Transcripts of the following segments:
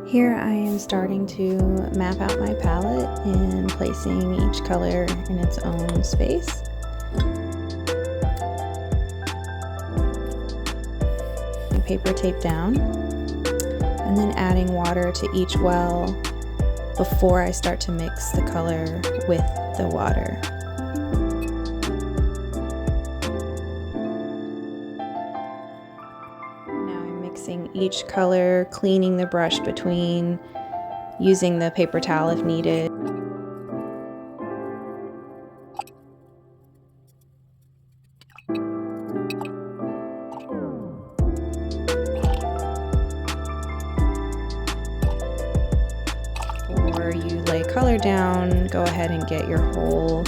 Here I am starting to map out my palette and placing each color in its own space. Paper tape down, and then adding water to each well before I start to mix the color with the water. Mixing each color, cleaning the brush between, using the paper towel if needed. Before you lay color down, go ahead and get your whole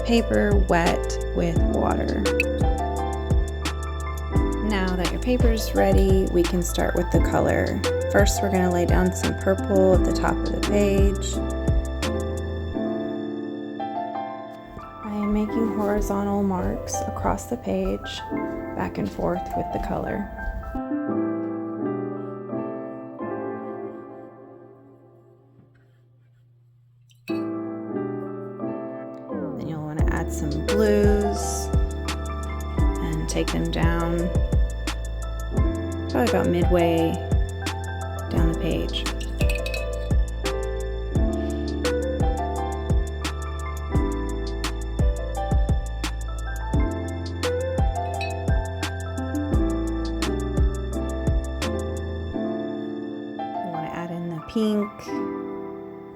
paper wet with water. Now that your paper's ready, we can start with the color. First, we're going to lay down some purple at the top of the page. I am making horizontal marks across the page, back and forth with the color. Then you'll want to add some blues and take them down. Probably about midway down the page. I want to add in the pink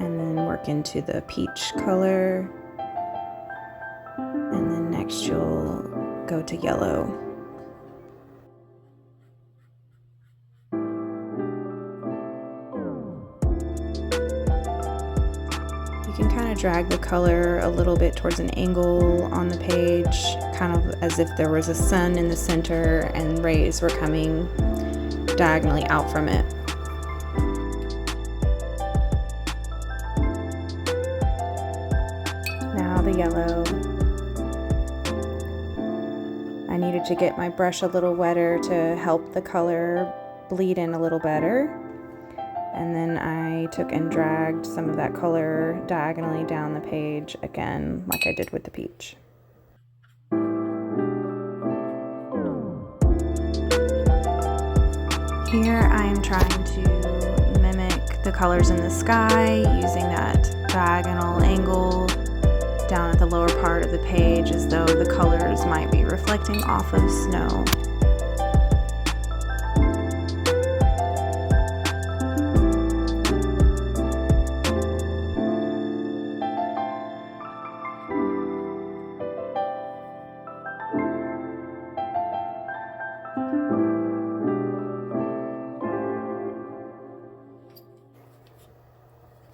and then work into the peach color. And then next you'll go to yellow. You can kind of drag the color a little bit towards an angle on the page, kind of as if there was a sun in the center and rays were coming diagonally out from it. Now the yellow. I needed to get my brush a little wetter to help the color bleed in a little better. And then I took and dragged some of that color diagonally down the page again, like I did with the peach. Here I am trying to mimic the colors in the sky using that diagonal angle down at the lower part of the page, as though the colors might be reflecting off of snow.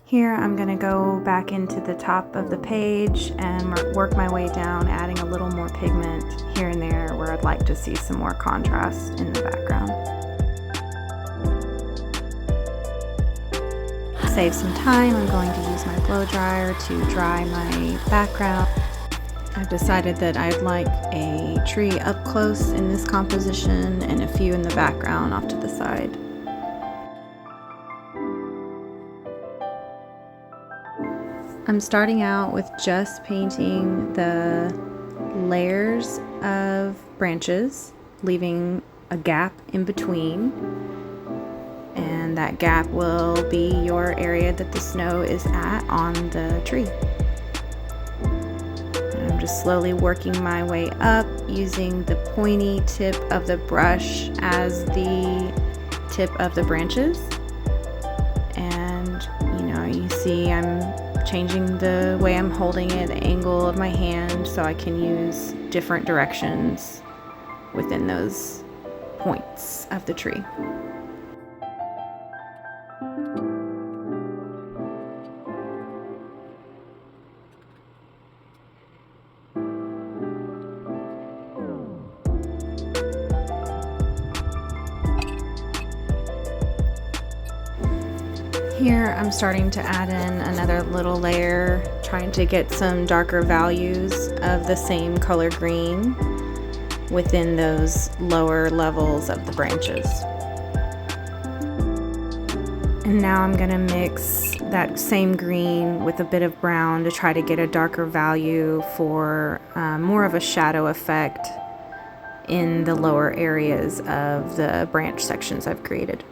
Here I'm going to go back into the top of the page and work my way down, adding a little more pigment here and there where I'd like to see some more contrast in the background. To save some time, I'm going to use my blow dryer to dry my background. I've decided that I'd like a tree up close in this composition and a few in the background off to the side. I'm starting out with just painting the layers of branches, leaving a gap in between, and that gap will be your area that the snow is at on the tree. And I'm just slowly working my way up using the pointy tip of the brush as the tip of the branches. And you see I'm changing the way I'm holding it, the angle of my hand, so I can use different directions within those points of the tree. Here I'm starting to add in another little layer, trying to get some darker values of the same color green within those lower levels of the branches. And now I'm gonna mix that same green with a bit of brown to try to get a darker value for more of a shadow effect in the lower areas of the branch sections I've created.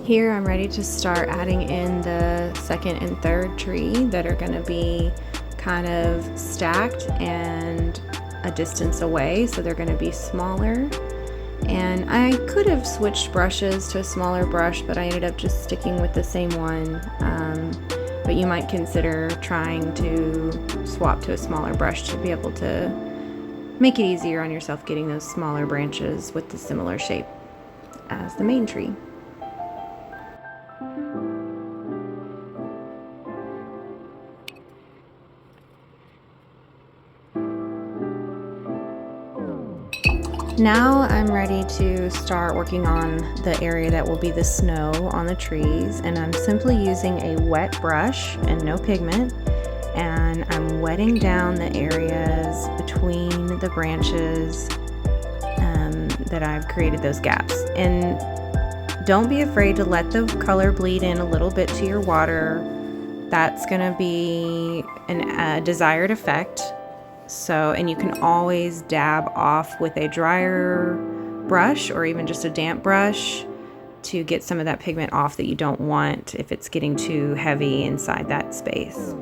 Here I'm ready to start adding in the second and third tree that are going to be kind of stacked and a distance away, so they're going to be smaller. And I could have switched brushes to a smaller brush, but I ended up just sticking with the same one. But you might consider trying to swap to a smaller brush to be able to make it easier on yourself getting those smaller branches with the similar shape as the main tree. Now I'm ready to start working on the area that will be the snow on the trees, and I'm simply using a wet brush and no pigment, and I'm wetting down the areas between the branches that I've created those gaps. And don't be afraid to let the color bleed in a little bit to your water. That's going to be a desired effect. So, and you can always dab off with a drier brush or even just a damp brush to get some of that pigment off that you don't want if it's getting too heavy inside that space.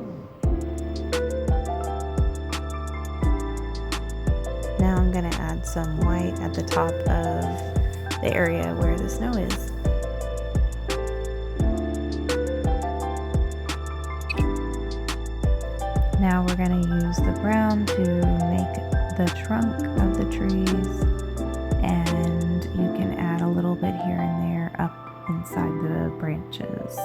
Now I'm going to add some white at the top of the area where the snow is. Now we're going to use the brown to make the trunk of the trees, and you can add a little bit here and there up inside the branches.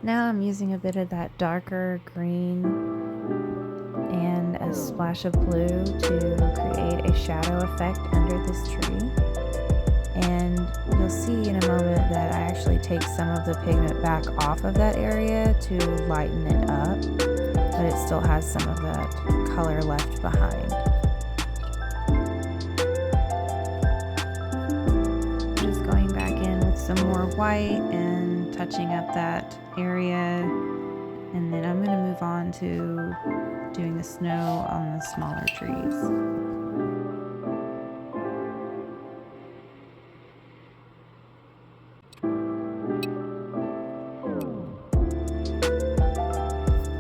Now I'm using a bit of that darker green and a splash of blue to create a shadow effect under this tree. And you'll see in a moment that I actually take some of the pigment back off of that area to lighten it up, but it still has some of that color left behind. Just going back in with some more white and touching up that area, and then I'm going to move on to doing the snow on the smaller trees.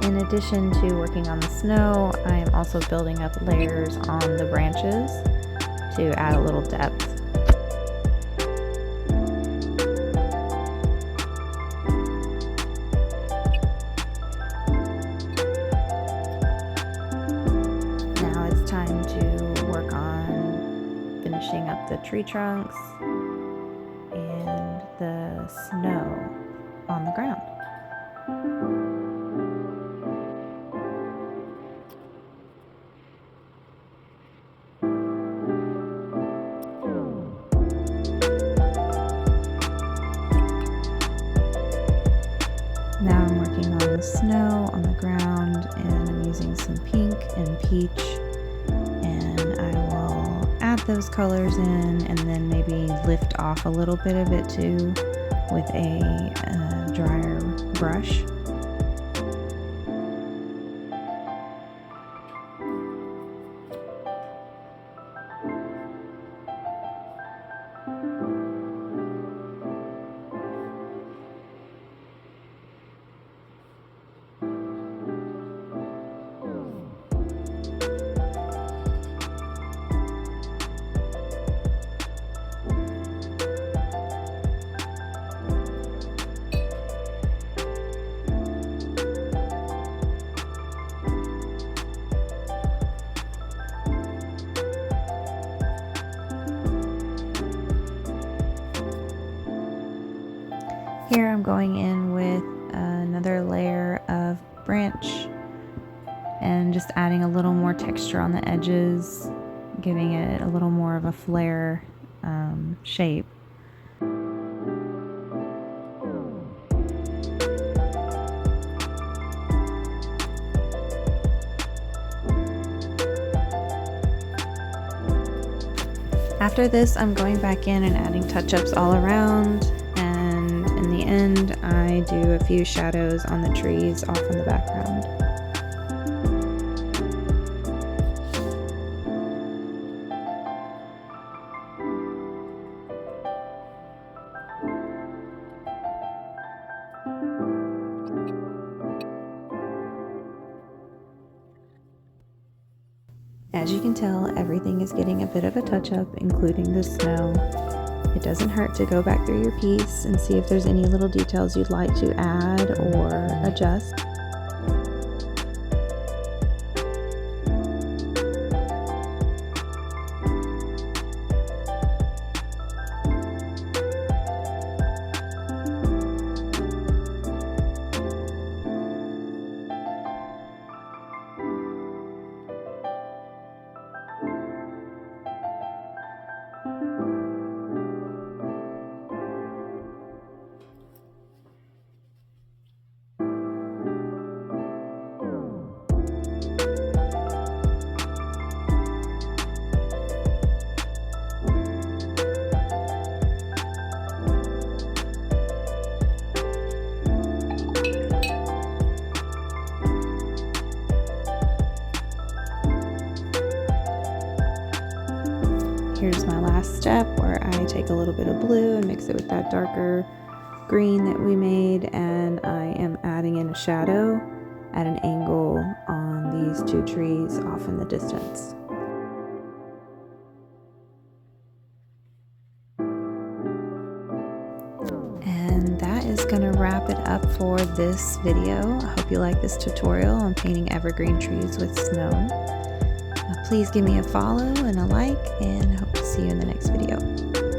In addition to working on the snow, I am also building up layers on the branches to add a little depth. Now it's time to work on finishing up the tree trunks and the snow on the ground. Now I'm working on the snow on the ground, and I'm using some pink and peach, and I will add those colors in and then maybe lift off a little bit of it too with a drier brush. Here I'm going in with another layer of branch and just adding a little more texture on the edges, giving it a little more of a flare shape. After this, I'm going back in and adding touch-ups all around, and in the end, I do a few shadows on the trees off in the background. As you can tell, everything is getting a bit of a touch-up, including the snow. It doesn't hurt to go back through your piece and see if there's any little details you'd like to add or adjust. Here's my last step where I take a little bit of blue and mix it with that darker green that we made, and I am adding in a shadow at an angle on these two trees off in the distance. And that is going to wrap it up for this video. I hope you like this tutorial on painting evergreen trees with snow. Please give me a follow and a like, and I hope to see you in the next video.